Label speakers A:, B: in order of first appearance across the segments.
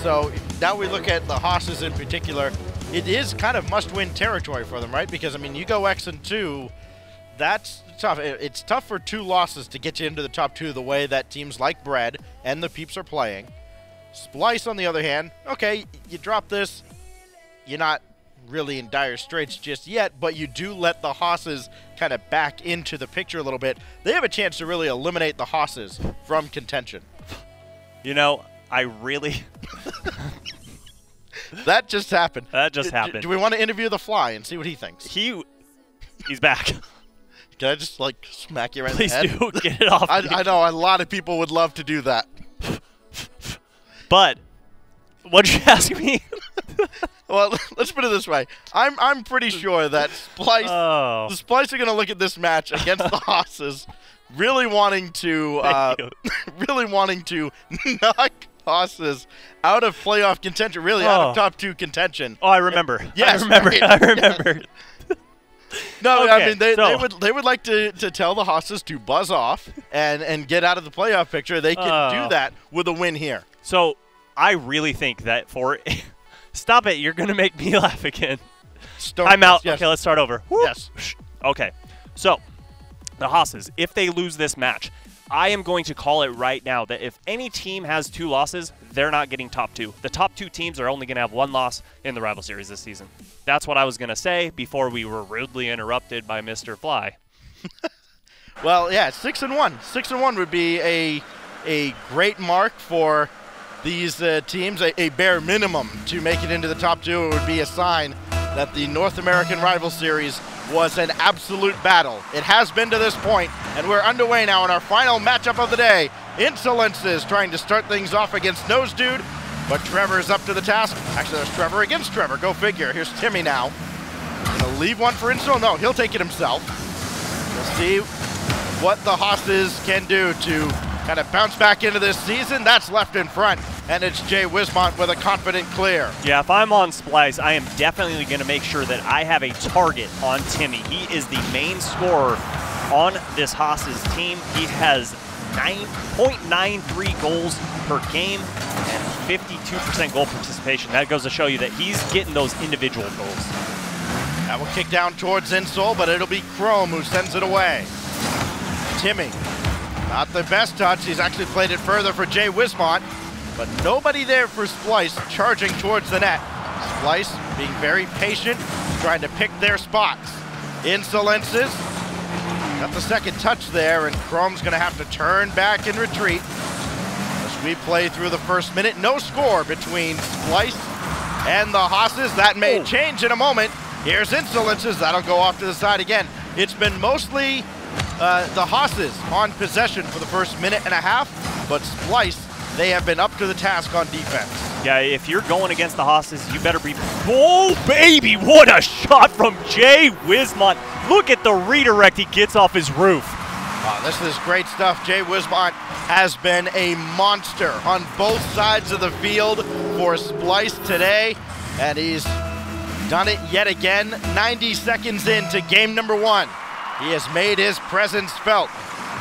A: So now we look at the HOSSES in particular. It is kind of must-win territory for them, right? Because, I mean, you go X-2, that's tough. It's tough for 2 losses to get you into the top 2 the way that teams like Bread and the Peeps are playing. SPLYCE, on the other hand, okay, you drop this, you're not really in dire straits just yet, but you do let the HOSSES kind of back into the picture a little bit. They have a chance to really eliminate the HOSSES from contention.
B: You know, I really...
A: That just happened.
B: That just happened.
A: Do we want to interview the Fly and see what he thinks?
B: He's back.
A: Can I just, like, smack you right in the head?
B: Please do. Get it off.
A: I know a lot of people would love to do that.
B: But what'd you ask me?
A: Well, let's put it this way. I'm pretty sure that the SPLYCE are going to look at this match against the HOSSES, really wanting to knock HOSSES out of playoff contention, really out of top 2 contention.
B: Oh, I remember.
A: Yes,
B: I remember.
A: Right.
B: I remember.
A: No,
B: okay,
A: I mean they would like to tell the HOSSES to buzz off and get out of the playoff picture. They can do that with a win here.
B: So I really think that for stop it, you're gonna make me laugh again. I'm out.
A: Yes.
B: Okay, let's start over. Whoop.
A: Yes.
B: Okay. So the HOSSES, if they lose this match, I am going to call it right now that if any team has 2 losses, they're not getting top 2. The top 2 teams are only going to have 1 loss in the rival series this season. That's what I was going to say before we were rudely interrupted by Mr. Fly.
A: Well, yeah, 6-1. 6-1 would be a great mark for these teams, a bare minimum to make it into the top 2. It would be a sign that the North American Rival Series was an absolute battle. It has been to this point, and we're underway now in our final matchup of the day. Insolences trying to start things off against Nose Dude, but Trevor is up to the task. Actually, there's Trevor against Trevor. Go figure. Here's Timmy now. Gonna leave one for Insol. No, he'll take it himself. We'll see what the HOSSES can do to kind of bounce back into this season. That's left in front, and it's Jay Wismont with a confident clear.
B: Yeah, if I'm on SPLYCE, I am definitely going to make sure that I have a target on Timmy. He is the main scorer on this HOSSES team. He has 9.93 goals per game and 52% goal participation. That goes to show you that he's getting those individual goals.
A: That will kick down towards Insol, but it'll be Chrome who sends it away. Timmy, not the best touch. He's actually played it further for Jay Wismont, but nobody there for SPLYCE charging towards the net. SPLYCE being very patient, trying to pick their spots. Insolences got the second touch there, and Chrome's going to have to turn back and retreat. As we play through the first minute, no score between SPLYCE and the HOSSES. That may change in a moment. Here's Insolences. That'll go off to the side again. It's been mostly the HOSSES on possession for the first minute and a half, but SPLYCE, they have been up to the task on defense.
B: Yeah, if you're going against the HOSSES, you better be... Oh, baby, what a shot from Jay Wismont. Look at the redirect he gets off his roof.
A: This is great stuff. Jay Wismont has been a monster on both sides of the field for SPLYCE today, and he's done it yet again. 90 seconds into game number 1. He has made his presence felt.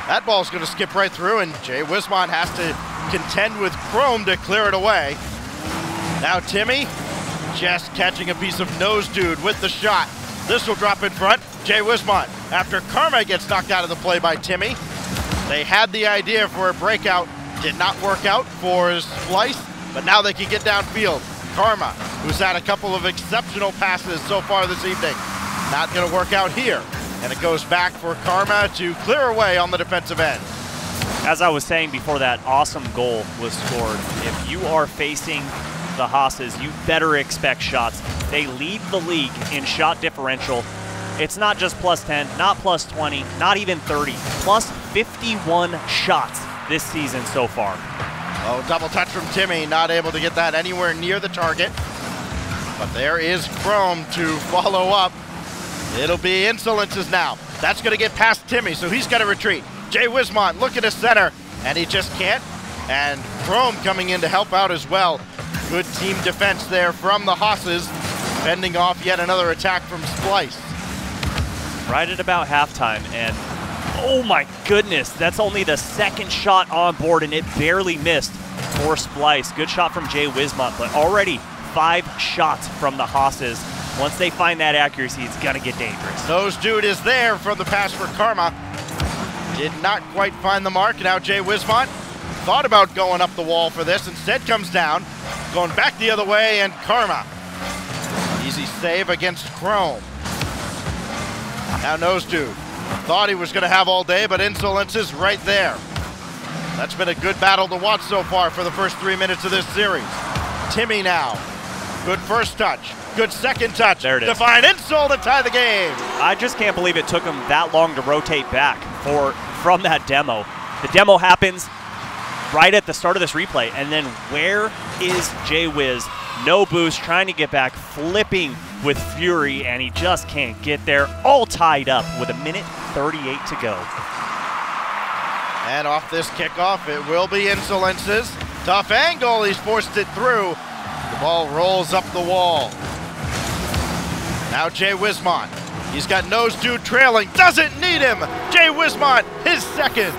A: That ball's going to skip right through, and Jay Wismont has to contend with Chrome to clear it away. Now Timmy just catching a piece of Nose Dude with the shot. This will drop in front. Jay Wismont, after Karma gets knocked out of the play by Timmy. They had the idea for a breakout. Did not work out for SPLYCE, but now they can get downfield. Karma, who's had a couple of exceptional passes so far this evening. Not going to work out here. And it goes back for Karma to clear away on the defensive end.
B: As I was saying before that awesome goal was scored, if you are facing the HOSSES, you better expect shots. They lead the league in shot differential. It's not just plus 10, not plus 20, not even 30, plus 51 shots this season so far.
A: Oh, double touch from Timmy, not able to get that anywhere near the target. But there is Chrome to follow up. It'll be Insolences now. That's going to get past Timmy, so he's got to retreat. Jay Wismont looking to center, and he just can't. And Chrome coming in to help out as well. Good team defense there from the HOSSES, fending off yet another attack from SPLYCE.
B: Right at about halftime, and oh my goodness, that's only the second shot on board, and it barely missed. for Splyce. Good shot from Jay Wismont, but already 5 shots from the HOSSES. Once they find that accuracy, it's gonna get dangerous.
A: Nose Dude is there from the pass for Karma. Did not quite find the mark. Now Jay Wismont thought about going up the wall for this, instead comes down, going back the other way, and Karma. Easy save against Chrome. Now Nose Dude thought he was gonna have all day, but Insolence is right there. That's been a good battle to watch so far for the first 3 minutes of this series. Timmy now, good first touch, good second touch.
B: There it is.
A: Divine Insult to tie the game.
B: I just can't believe it took him that long to rotate back from that demo. The demo happens right at the start of this replay, and then where is Jay Wiz? No boost, trying to get back, flipping with fury, and he just can't get there. All tied up with 1:38 to go.
A: And off this kickoff, it will be Insolence's. Tough angle, he's forced it through. The ball rolls up the wall. Now Jay Wismont. He's got Nose Dude trailing, doesn't need him. Jay Wismont, his second.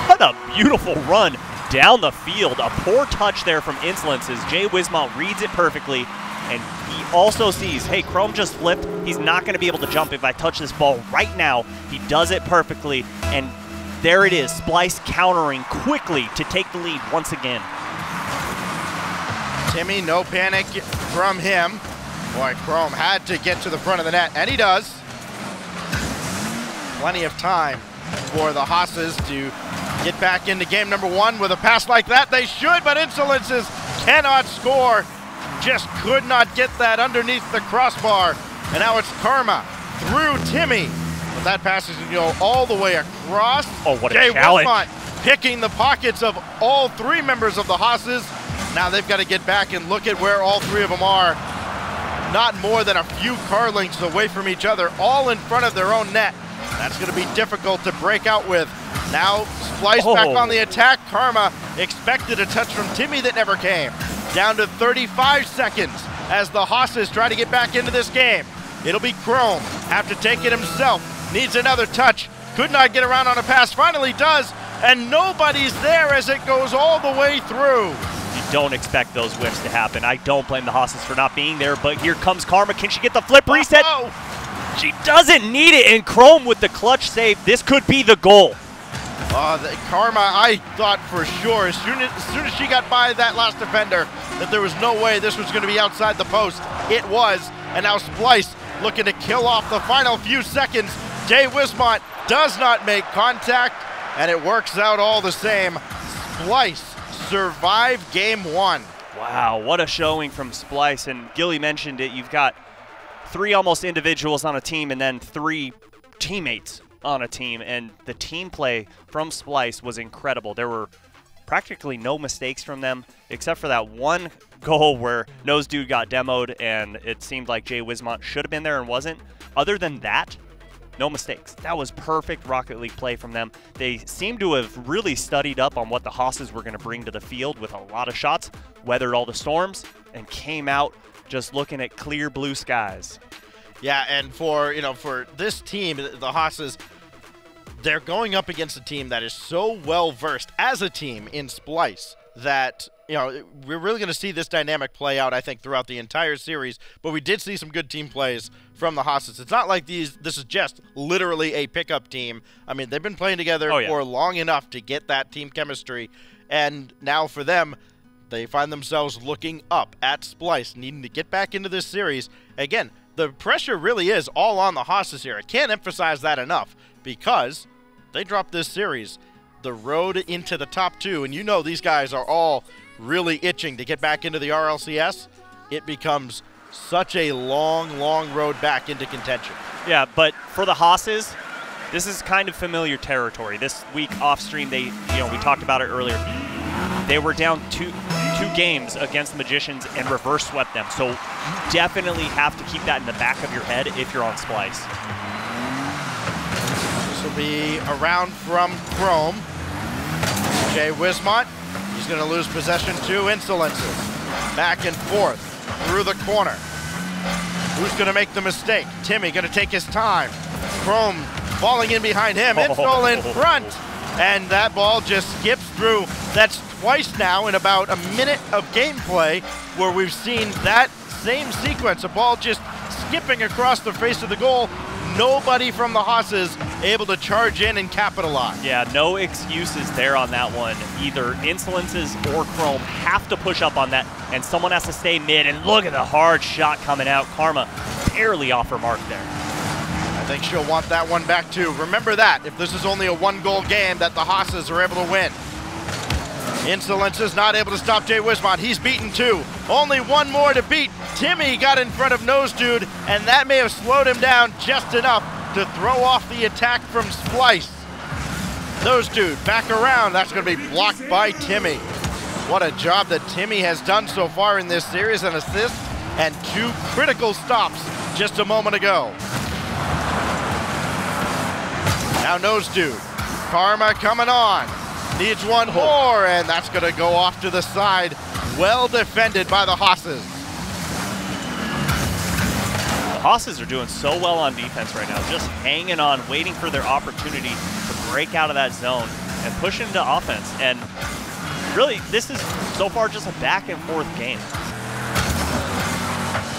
B: What a beautiful run down the field. A poor touch there from Insolence's. Jay Wismont reads it perfectly, and he also sees, hey, Chrome just flipped. He's not going to be able to jump if I touch this ball right now. He does it perfectly, and there it is. Splyce countering quickly to take the lead once again.
A: Timmy, no panic from him. Boy, Chrome had to get to the front of the net, and he does. Plenty of time for the HOSSES to get back into game number 1 with a pass like that. They should, but Insolences cannot score. Just could not get that underneath the crossbar. And now it's Karma through Timmy. But that pass is going to go all the way across.
B: Oh, what a
A: Jay
B: challenge.
A: Wismont picking the pockets of all 3 members of the HOSSES. Now they've got to get back and look at where all 3 of them are. Not more than a few car lengths away from each other, all in front of their own net. That's going to be difficult to break out with. Now Splyce back on the attack. Karma expected a touch from Timmy that never came. Down to 35 seconds as the HOSSES try to get back into this game. It'll be Chrome. Have to take it himself. Needs another touch. Could not get around on a pass. Finally does. And nobody's there as it goes all the way through.
B: You don't expect those whiffs to happen. I don't blame the HOSSES for not being there, but here comes Karma. Can she get the flip reset?
A: Oh.
B: She doesn't need it, and Chrome with the clutch save. This could be the goal.
A: Karma, I thought for sure, as soon as she got by that last defender, that there was no way this was going to be outside the post. It was, and now Splyce looking to kill off the final few seconds. Jay Wismont does not make contact, and it works out all the same. Splyce survived game 1.
B: Wow, what a showing from Splyce, and Gilly mentioned it. You've got 3 almost individuals on a team and then 3 teammates on a team, and the team play from Splyce was incredible. There were practically no mistakes from them except for that one goal where Nose Dude got demoed and it seemed like Jay Wismont should have been there and wasn't. Other than that, no mistakes. That was perfect Rocket League play from them. They seem to have really studied up on what the HOSSES were going to bring to the field with a lot of shots, weathered all the storms, and came out just looking at clear blue skies.
A: Yeah, and for this team, the HOSSES, they're going up against a team that is so well versed as a team in Splyce that we're really going to see this dynamic play out, I think, throughout the entire series. But we did see some good team plays from the HOSSES. It's not like this is just literally a pickup team. I mean, they've been playing together for long enough to get that team chemistry, and now for them, they find themselves looking up at Splyce, needing to get back into this series. Again, the pressure really is all on the HOSSES here. I can't emphasize that enough because they dropped this series. The road into the top 2, and these guys are all really itching to get back into the RLCS. It becomes such a long, long road back into contention.
B: Yeah, but for the HOSSES, this is kind of familiar territory. This week off stream, we talked about it earlier. They were down two games against the Magicians and reverse swept them. So you definitely have to keep that in the back of your head if you're on Splyce.
A: This will be around from Chrome. Jay Wismont, he's going to lose possession to Insolences. Back and forth through the corner. Who's going to make the mistake? Timmy going to take his time. Chrome falling in behind him. Insol in front. And that ball just skips through That's twice now in about a minute of gameplay where we've seen that same sequence, a ball just skipping across the face of the goal. Nobody from the HOSSES able to charge in and capitalize.
B: Yeah, no excuses there on that one. Either Insolences or Chrome have to push up on that, and someone has to stay mid, and look at the hard shot coming out. Karma barely off her mark there.
A: I think she'll want that one back too. Remember that, if this is only a one-goal game, that the HOSSES are able to win. Insolences not able to stop Jay Wismont. He's beaten two. Only one more to beat. Timmy got in front of Nose Dude, and that may have slowed him down just enough to throw off the attack from SPLYCE. Nose Dude back around. That's going to be blocked by Timmy. What a job that Timmy has done so far in this series. An assist and two critical stops just a moment ago. Now Nose Dude. Karma coming on. Needs one more, and that's going to go off to the side. Well defended by the HOSSES.
B: The HOSSES are doing so well on defense right now, just hanging on, waiting for their opportunity to break out of that zone and push into offense. And really, this is so far just a back and forth game.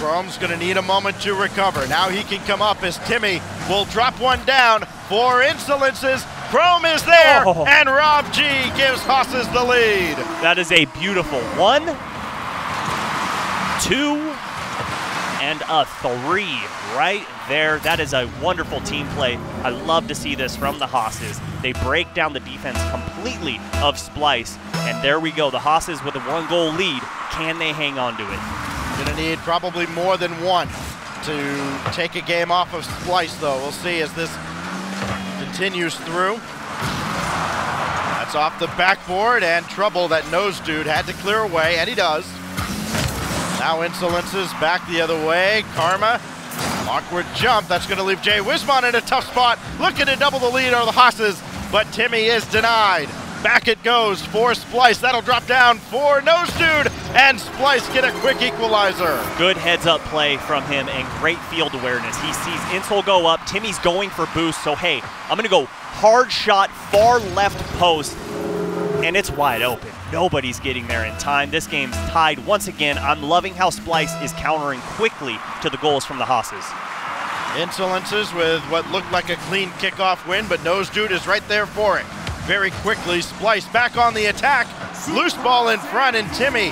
A: Chrome's going to need a moment to recover. Now he can come up as Timmy will drop one down for Insolences. Chrome is there, and Rob G gives HOSSES the lead.
B: That is a beautiful 1, 2, and a 3 right there. That is a wonderful team play. I love to see this from the HOSSES. They break down the defense completely of SPLYCE, and there we go. The HOSSES with a 1-goal lead. Can they hang on to it?
A: Gonna need probably more than one to take a game off of SPLYCE, though. We'll see as this continues through. That's off the backboard, and trouble that Nose Dude had to clear away, and he does. Now Insolences back the other way. Karma, awkward jump. That's going to leave Jay Wismont in a tough spot. Looking to double the lead are the HOSSES, but Timmy is denied. Back it goes for SPLYCE. That'll drop down for Nose Dude, and SPLYCE get a quick equalizer.
B: Good heads-up play from him and great field awareness. He sees Insol go up. Timmy's going for boost, so hey, I'm going to go hard shot, far left post, and it's wide open. Nobody's getting there in time. This game's tied once again. I'm loving how SPLYCE is countering quickly to the goals from the HOSSES.
A: Insolences with what looked like a clean kickoff win, but Nose Dude is right there for it. Very quickly, SPLYCE back on the attack. Loose ball in front, and Timmy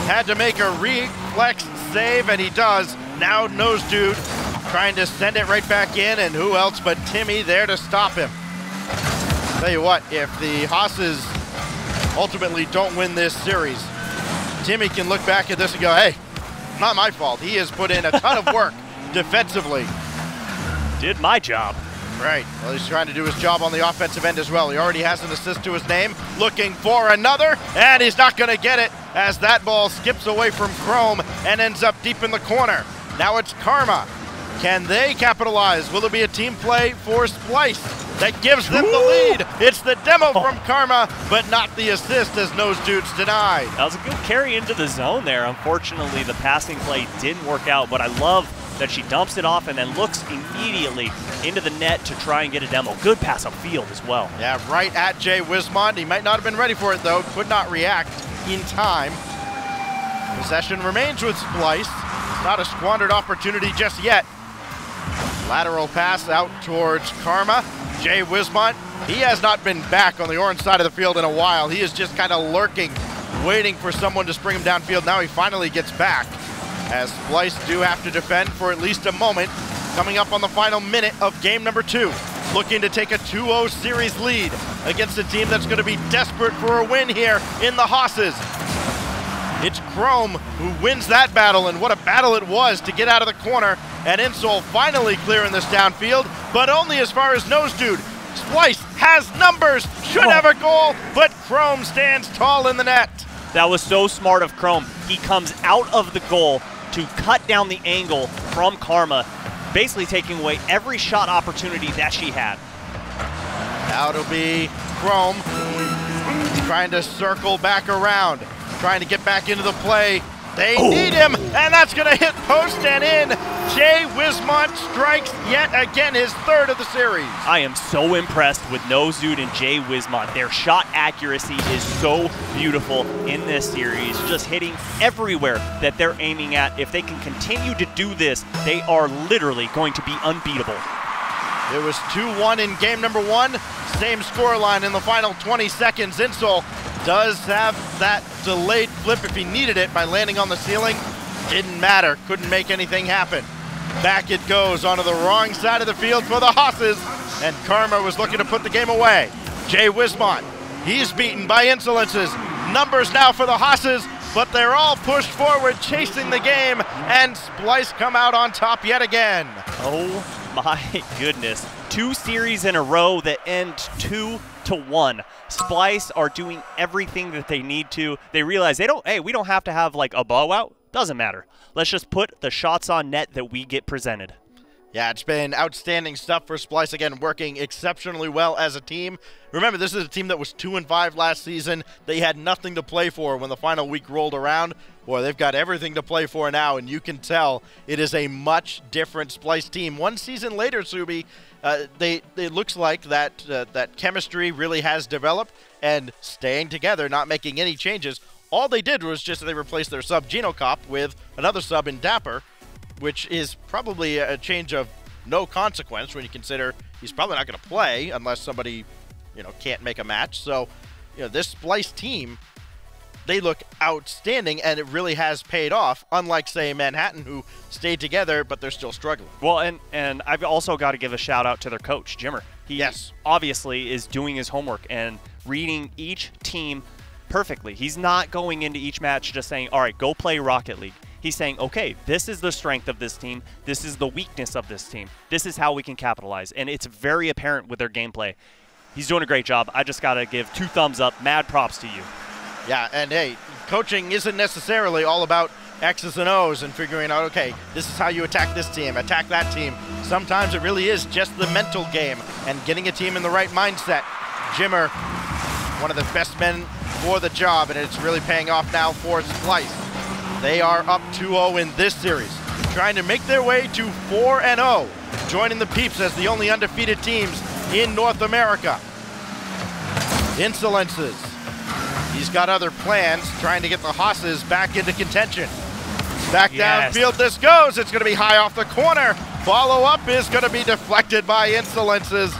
A: had to make a reflex save, and he does. Now Nose Dude trying to send it right back in, and who else but Timmy there to stop him. Tell you what, if the HOSSES ultimately don't win this series, Timmy can look back at this and go, hey, not my fault. He has put in a ton of work defensively.
B: Did my job.
A: Right, well, he's trying to do his job on the offensive end as well. He already has an assist to his name, looking for another, and he's not going to get it as that ball skips away from Chrome and ends up deep in the corner. Now it's Karma. Can they capitalize? Will it be a team play for SPLYCE that gives them the lead? It's the demo from Karma, but not the assist as Nose Dude's denied.
B: That was a good carry into the zone there. Unfortunately, the passing play didn't work out, but I love that she dumps it off and then looks immediately into the net to try and get a demo. Good pass upfield as well.
A: Yeah, right at Jay Wismont. He might not have been ready for it, though. Could not react in time. Possession remains with SPLYCE. Not a squandered opportunity just yet. Lateral pass out towards Karma. Jay Wismont, he has not been back on the orange side of the field in a while. He is just kind of lurking, waiting for someone to spring him downfield. Now he finally gets back, as SPLYCE do have to defend for at least a moment. Coming up on the final minute of game number 2. Looking to take a 2-0 series lead against a team that's going to be desperate for a win here in the HOSSES. It's Chrome who wins that battle, and what a battle it was to get out of the corner. And Insol finally clearing this downfield, but only as far as Nose Dude. SPLYCE has numbers, should have a goal, but Chrome stands tall in the net.
B: That was so smart of Chrome. He comes out of the goal to cut down the angle from Karma, basically taking away every shot opportunity that she had.
A: Now it'll be Chrome trying to circle back around, trying to get back into the play They need him, and that's going to hit post and in. Jay Wismont strikes yet again, his third of the series.
B: I am so impressed with Nozdud and Jay Wismont. Their shot accuracy is so beautiful in this series, just hitting everywhere that they're aiming at. If they can continue to do this, they are literally going to be unbeatable.
A: It was 2-1 in game number 1. Same scoreline in the final 20 seconds. Insol does have that delayed flip if he needed it by landing on the ceiling. Didn't matter, couldn't make anything happen. Back it goes onto the wrong side of the field for the HOSSES, and Karma was looking to put the game away. Jay Wismont, he's beaten by Insolences. Numbers now for the HOSSES, but they're all pushed forward, chasing the game, and SPLYCE come out on top yet again.
B: Oh my goodness. 2 series in a row that end 2-1. SPLYCE are doing everything that they need to. They realize we don't have to have like a blowout. Doesn't matter. Let's just put the shots on net that we get presented.
A: Yeah, it's been outstanding stuff for SPLYCE, again, working exceptionally well as a team. Remember, this is a team that was 2-5 last season. They had nothing to play for when the final week rolled around. Boy, they've got everything to play for now, and you can tell it is a much different SPLYCE team. One season later, Subi, it looks like that chemistry really has developed, and staying together, not making any changes. All they did was just they replaced their sub Genocop with another sub in Dapper, which is probably a change of no consequence when you consider he's probably not going to play unless somebody, can't make a match. So, this SPLYCE team, they look outstanding, and it really has paid off, unlike, say, Manhattan, who stayed together, but they're still struggling.
B: Well, and I've also got to give a shout-out to their coach, Jimmer. He obviously is doing his homework and reading each team perfectly. He's not going into each match just saying, all right, go play Rocket League. He's saying, okay, this is the strength of this team. This is the weakness of this team. This is how we can capitalize. And it's very apparent with their gameplay. He's doing a great job. I just got to give 2 thumbs up. Mad props to you.
A: Yeah, and hey, coaching isn't necessarily all about X's and O's and figuring out, okay, this is how you attack this team, attack that team. Sometimes it really is just the mental game and getting a team in the right mindset. Jimmer, one of the best men for the job, and it's really paying off now for SPLYCE. They are up 2-0 in this series, trying to make their way to 4-0, joining the Peeps as the only undefeated teams in North America. Insolences, he's got other plans, trying to get the HOSSES back into contention. Back downfield this goes, it's gonna be high off the corner. Follow-up is gonna be deflected by Insolences.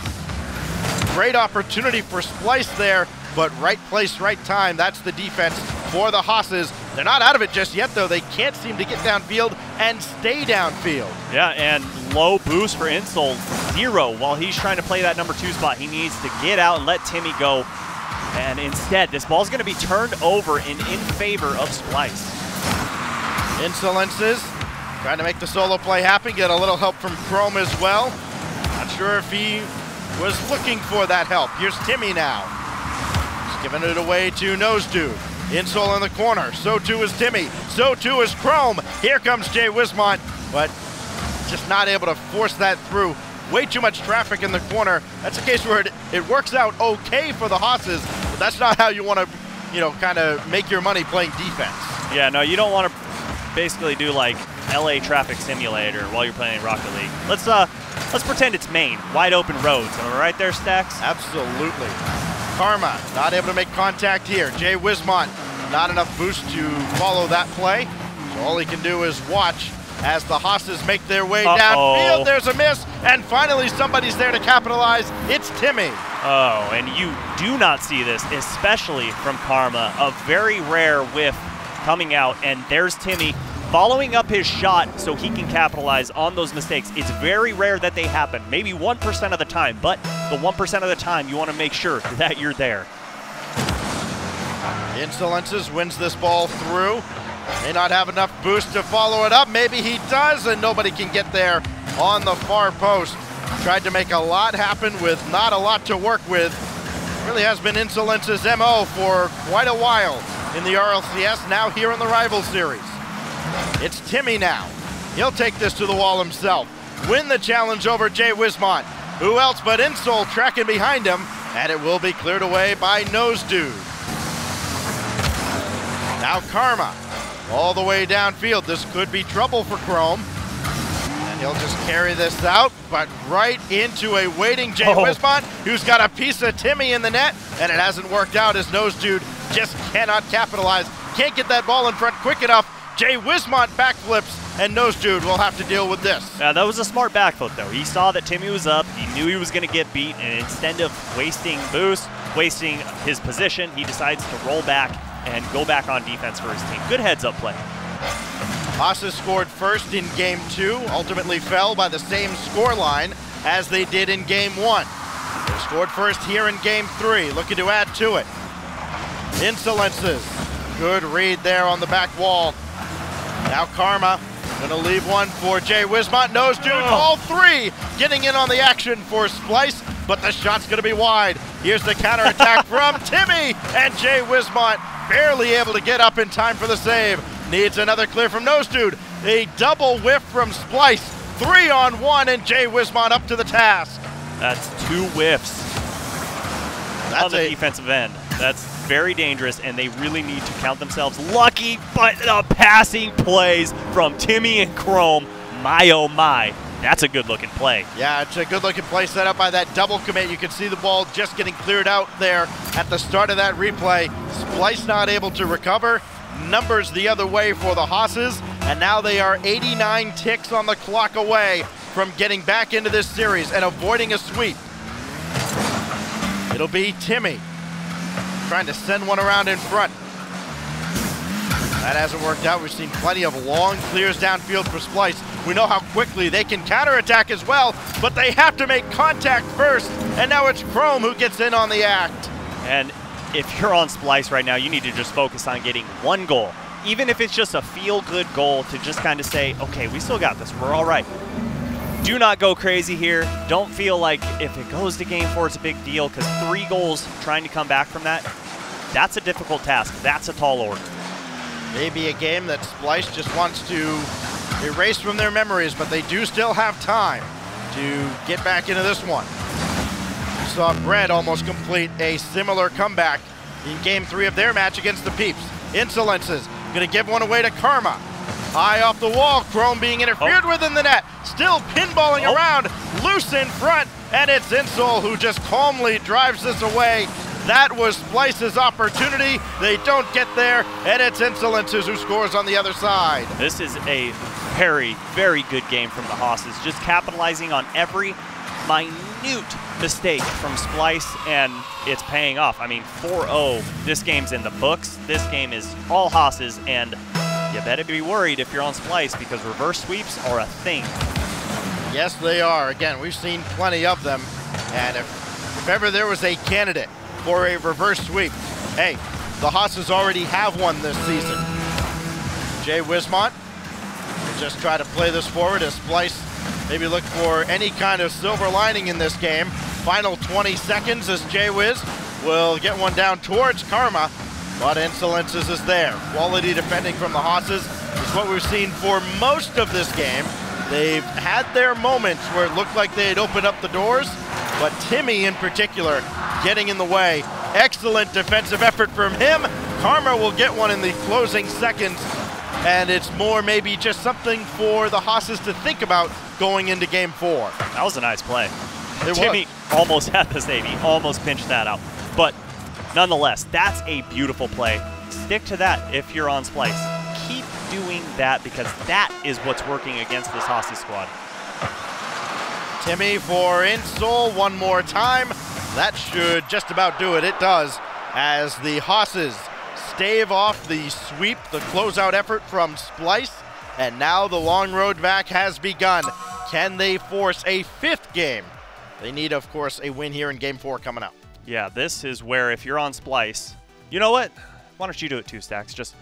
A: Great opportunity for SPLYCE there, but right place, right time. That's the defense for the HOSSES. They're not out of it just yet, though. They can't seem to get downfield and stay downfield.
B: Yeah, and low boost for Insol, 0. While he's trying to play that number 2 spot, he needs to get out and let Timmy go. And instead, this ball's going to be turned over and in favor of SPLYCE.
A: Insolences trying to make the solo play happen, get a little help from Chrome as well. Not sure if he was looking for that help. Here's Timmy now. He's giving it away to Nozdud. Insol in the corner. So too is Timmy. So too is Chrome. Here comes Jay Wismont, but just not able to force that through. Way too much traffic in the corner. That's a case where it works out okay for the HOSSES, but that's not how you want to, kind of make your money playing defense.
B: Yeah, no, you don't want to basically do like LA Traffic Simulator while you're playing Rocket League. Let's pretend it's Maine. Wide open roads. Am I right there, Stacks?
A: Absolutely. Karma not able to make contact here. Jay Wismont, not enough boost to follow that play. So all he can do is watch as the HOSSES make their way downfield. There's a miss, and finally somebody's there to capitalize. It's Timmy.
B: Oh, and you do not see this, especially from Karma. A very rare whiff coming out, and there's Timmy following up his shot so he can capitalize on those mistakes. It's very rare that they happen, maybe 1% of the time, but the 1% of the time you want to make sure that you're there.
A: Insolences wins this ball through. May not have enough boost to follow it up. Maybe he does, and nobody can get there on the far post. Tried to make a lot happen with not a lot to work with. Really has been Insolences' MO for quite a while in the RLCS, now here in the Rival Series. It's Timmy now. He'll take this to the wall himself. Win the challenge over Jay Wismont. Who else but Insol tracking behind him, and it will be cleared away by Nozdud. Now Karma all the way downfield. This could be trouble for Chrome. And he'll just carry this out, but right into a waiting Jay Wismont, who's got a piece of Timmy in the net, and it hasn't worked out. His nose dude just cannot capitalize. Can't get that ball in front quick enough. Jay Wismont backflips, and nose dude will have to deal with this.
B: Yeah, that was a smart backflip, though. He saw that Timmy was up. He knew he was going to get beat, and instead of wasting boost, wasting his position, he decides to roll back and go back on defense for his team. Good heads-up play.
A: HOSSES scored first in Game 2, ultimately fell by the same scoreline as they did in Game 1. They scored first here in Game 3, looking to add to it. Insolences, good read there on the back wall. Now Karma, gonna leave one for Jay Wismont. Nose dude, all three getting in on the action for Splyce, but the shot's gonna be wide. Here's the counterattack from Timmy, and Jay Wismont barely able to get up in time for the save. Needs another clear from nose dude. A double whiff from Splyce. 3-on-1, and Jay Wismont up to the task.
B: That's 2 whiffs on the defensive end. That's very dangerous, and they really need to count themselves lucky, but the passing plays from Timmy and Chrome, my oh my, that's a good-looking play.
A: Yeah, it's a good-looking play set up by that double commit. You can see the ball just getting cleared out there at the start of that replay. Splyce not able to recover. Numbers the other way for the HOSSES, and now they are 89 ticks on the clock away from getting back into this series and avoiding a sweep. It'll be Timmy trying to send one around in front. That hasn't worked out. We've seen plenty of long clears downfield for Splyce. We know how quickly they can counterattack as well, but they have to make contact first, and now it's Chrome who gets in on the act.
B: And if you're on Splyce right now, you need to just focus on getting 1 goal. Even if it's just a feel-good goal to just kind of say, okay, we still got this, we're all right. Do not go crazy here. Don't feel like if it goes to Game 4, it's a big deal, because 3 goals trying to come back from that, that's a difficult task. That's a tall order.
A: Maybe a game that Splyce just wants to erase from their memories, but they do still have time to get back into this one. We saw Brett almost complete a similar comeback in Game 3 of their match against the Peeps. Insolences, gonna give one away to Karma. High off the wall, Chrome being interfered with in the net. Still pinballing around, loose in front, and it's Insol who just calmly drives this away. That was Splyce's opportunity. They don't get there, and it's Insolences who scores on the other side.
B: This is a very, very good game from the HOSSES, just capitalizing on every minute mistake from Splyce, and it's paying off. I mean, 4-0, this game's in the books. This game is all HOSSES, and you better be worried if you're on Splyce, because reverse sweeps are a thing.
A: Yes, they are. Again, we've seen plenty of them, and if ever there was a candidate for a reverse sweep, hey, the HOSSES already have one this season. Jay Wismont will just try to play this forward as Splyce maybe look for any kind of silver lining in this game. Final 20 seconds as Jay Wiz will get one down towards Karma, but Insolences is there. Quality defending from the HOSSES is what we've seen for most of this game. They've had their moments where it looked like they had opened up the doors, but Timmy in particular getting in the way. Excellent defensive effort from him. Karma will get one in the closing seconds, and it's more maybe just something for the HOSSES to think about going into Game 4.
B: That was a nice play.
A: Timmy
B: almost had the save. He almost pinched that out. But nonetheless, that's a beautiful play. Stick to that if you're on Splyce. Keep doing that, because that is what's working against this HOSSES squad.
A: Timmy for Insol one more time. That should just about do it. It does, as the HOSSES stave off the sweep, the closeout effort from Splyce, and now the long road back has begun. Can they force a 5th game? They need, of course, a win here in Game 4 coming up.
B: Yeah, this is where if you're on Splyce, you know what? Why don't you do it too, Stacks? Just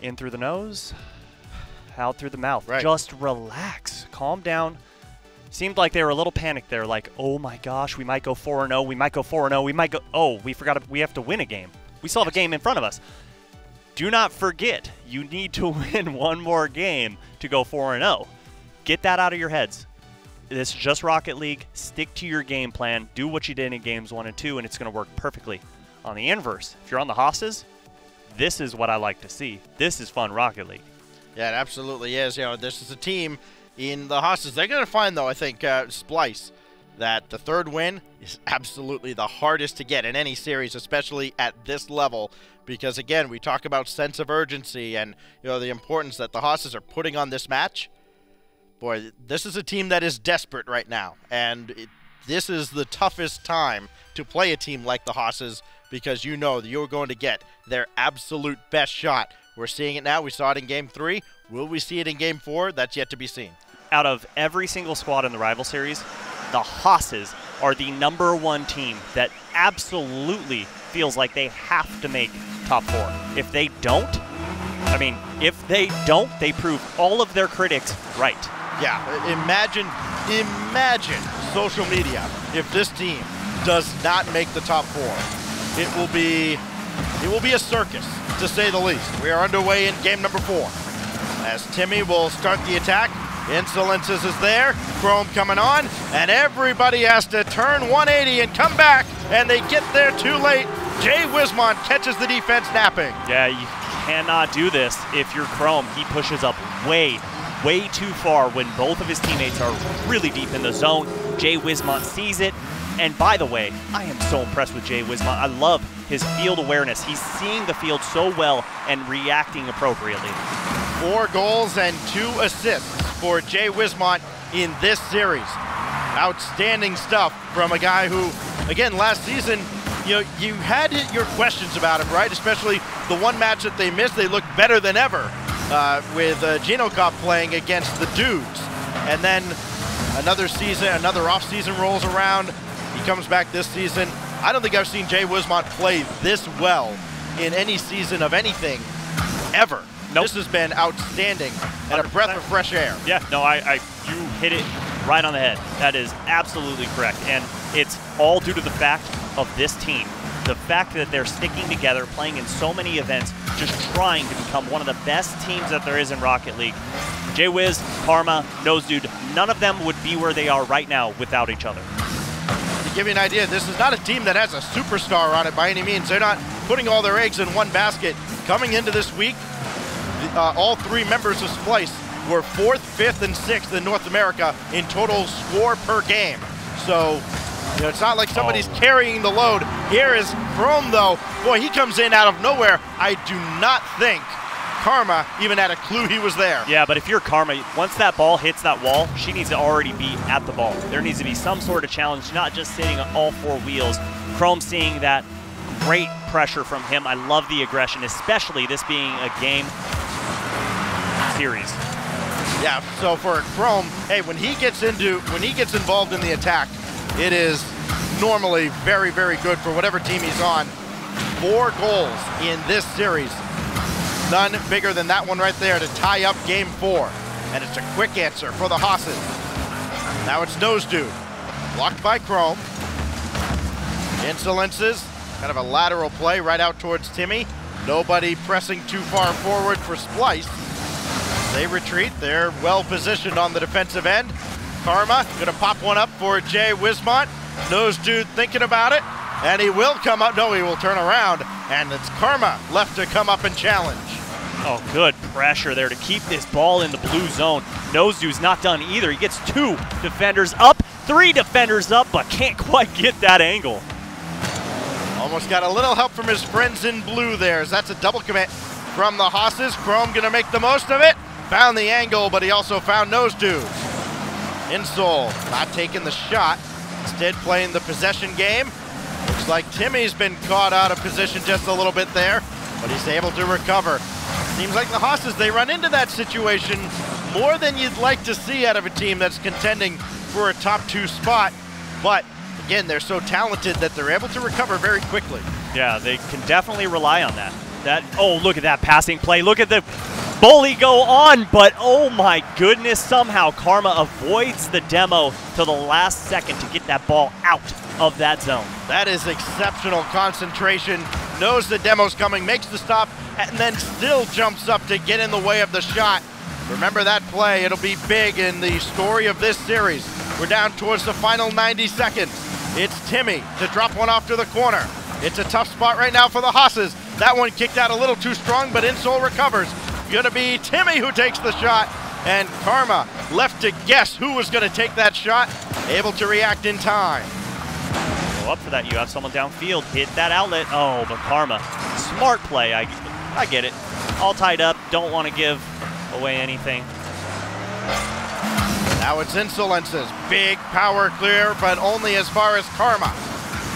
B: in through the nose, out through the mouth.
A: Right.
B: Just relax, calm down. Seemed like they were a little panicked there, like, oh my gosh, we might go 4-0, we might go 4-0, we might go, oh, we forgot, we have to win a game. We still have a game in front of us. Do not forget, you need to win one more game to go 4-0. Get that out of your heads. This is just Rocket League. Stick to your game plan. Do what you did in games 1 and 2, and it's going to work perfectly. On the inverse, if you're on the HOSSES, This is what I like to see. This is fun Rocket League.
A: Yeah, it absolutely is. You know, this is a team in the HOSSES. They're going to find, though, I think, SPLYCE, that the third win is absolutely the hardest to get in any series, especially at this level, because, again, we talk about sense of urgency and, you know, the importance that the HOSSES are putting on this match. Boy, this is a team that is desperate right now, and this is the toughest time to play a team like the HOSSES, because you know that you're going to get their absolute best shot. We're seeing it now. We saw it in Game 3. Will we see it in Game 4? That's yet to be seen.
B: Out of every single squad in the rival series, the HOSSES are the #1 team that absolutely feels like they have to make top 4. If they don't, they prove all of their critics right.
A: Yeah, imagine social media if this team does not make the top 4. It will be a circus, to say the least. We are underway in game number 4. As Timmy will start the attack. Insolences is there. Chrome coming on. And everybody has to turn 180 and come back. And they get there too late. Jay Wismont catches the defense napping.
B: Yeah, you cannot do this if you're Chrome. He pushes up way too far when both of his teammates are really deep in the zone. Jay Wismont sees it. And by the way, I am so impressed with Jay Wismont. I love his field awareness. He's seeing the field so well and reacting appropriately.
A: 4 goals and 2 assists for Jay Wismont in this series. Outstanding stuff from a guy who, again, last season, you know, you had your questions about him, right? Especially the one match that they missed, they looked better than ever with Gino Cop playing against the Dudes. And then another season, another off-season rolls around. He comes back this season. I don't think I've seen Jay Wismont play this well in any season of anything ever. Nope. This has been outstanding and 100%. A breath of fresh air.
B: Yeah, no, you hit it right on the head. That is absolutely correct. And it's all due to the fact of this team. The fact that they're sticking together, playing in so many events, just trying to become one of the best teams that there is in Rocket League. Jay Wiz, Karma, Nose Dude, none of them would be where they are right now without each other.
A: To give you an idea, this is not a team that has a superstar on it by any means. They're not putting all their eggs in one basket. Coming into this week, all 3 members of SPLYCE were 4th, 5th, and 6th in North America in total score per game. So, you know, it's not like somebody's carrying the load. Here is Chrome, though. Boy, he comes in out of nowhere. I do not think Karma even had a clue he was there.
B: Yeah, but if you're Karma, once that ball hits that wall, she needs to already be at the ball. There needs to be some sort of challenge, not just sitting on all 4 wheels. Chrome seeing that, great pressure from him. I love the aggression, especially this being a game series.
A: Yeah, so for Chrome, hey, when he gets involved in the attack, it is normally very, very good for whatever team he's on. 4 goals in this series. None bigger than that one right there to tie up game 4. And it's a quick answer for the HOSSES. Now it's Nose Dude. Blocked by Chrome. Insolences. Kind of a lateral play right out towards Timmy. Nobody pressing too far forward for SPLYCE. They retreat. They're well positioned on the defensive end. Karma gonna pop one up for Jay Wismont. Nose Dude thinking about it. And he will come up. No, he will turn around. And it's Karma left to come up and challenge.
B: Oh, good pressure there to keep this ball in the blue zone. Nose Dude's not done either. He gets 2 defenders up, 3 defenders up, but can't quite get that angle.
A: Almost got a little help from his friends in blue there. That's a double commit from the HOSSES. Chrome gonna make the most of it. Found the angle, but he also found Nose Dude. Insole not taking the shot. Instead playing the possession game. Looks like Timmy's been caught out of position just a little bit there, but he's able to recover. Seems like the HOSSES, they run into that situation more than you'd like to see out of a team that's contending for a top 2 spot. But again, they're so talented that they're able to recover very quickly.
B: Yeah, they can definitely rely on that. Oh, look at that passing play. Look at the bully go on, but oh my goodness, somehow Karma avoids the demo to the last second to get that ball out of that zone.
A: That is exceptional concentration. Knows the demo's coming, makes the stop, and then still jumps up to get in the way of the shot. Remember that play. It'll be big in the story of this series. We're down towards the final 90 seconds. It's Timmy to drop one off to the corner. It's a tough spot right now for the HOSSES. That one kicked out a little too strong, but Insole recovers. Gonna be Timmy who takes the shot, and Karma left to guess who was gonna take that shot, able to react in time.
B: Go up for that, you have someone downfield, hit that outlet. Oh, but Karma, smart play, I get it. All tied up, don't want to give away anything.
A: Now it's Insolence's big power clear, but only as far as Karma.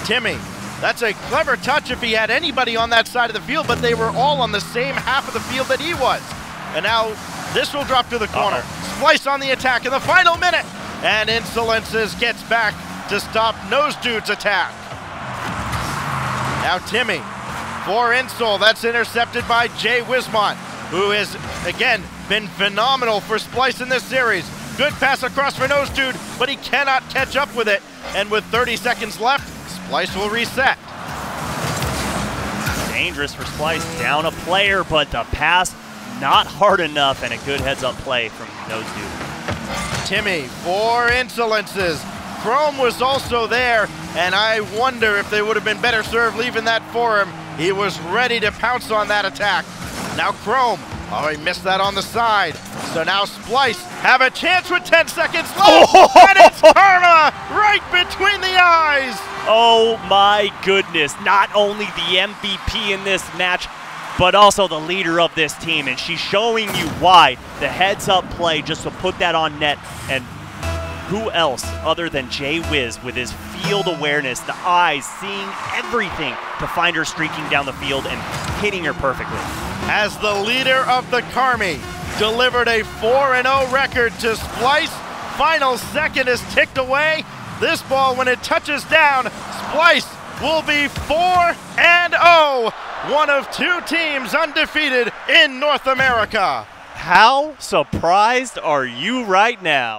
A: Timmy, that's a clever touch if he had anybody on that side of the field, but they were all on the same half of the field that he was. And now this will drop to the corner. Splyce on the attack in the final minute, and Insolences gets back to stop Nose Dude's attack. Now Timmy for Insole, that's intercepted by Jay Wismont, who has, again, been phenomenal for Splyce in this series. Good pass across for Nose Dude, but he cannot catch up with it. And with 30 seconds left, Splyce will reset.
B: Dangerous for Splyce, down a player, but the pass not hard enough, and a good heads-up play from Nose Dude.
A: Timmy for Insolences. Chrome was also there, and I wonder if they would have been better served leaving that for him. He was ready to pounce on that attack. Now Chrome, oh, he missed that on the side. So now Splyce have a chance with 10 seconds left, and it's Karma right between the eyes.
B: Oh my goodness, not only the MVP in this match, but also the leader of this team, and she's showing you why. The heads-up play just to put that on net, and who else other than Jay Wiz with his field awareness, the eyes, seeing everything to find her streaking down the field and hitting her perfectly.
A: As the leader of the Carmi delivered a 4-0 record to Splyce, final second is ticked away. This ball, when it touches down, Splyce will be 4-0, one of two teams undefeated in North America.
B: How surprised are you right now?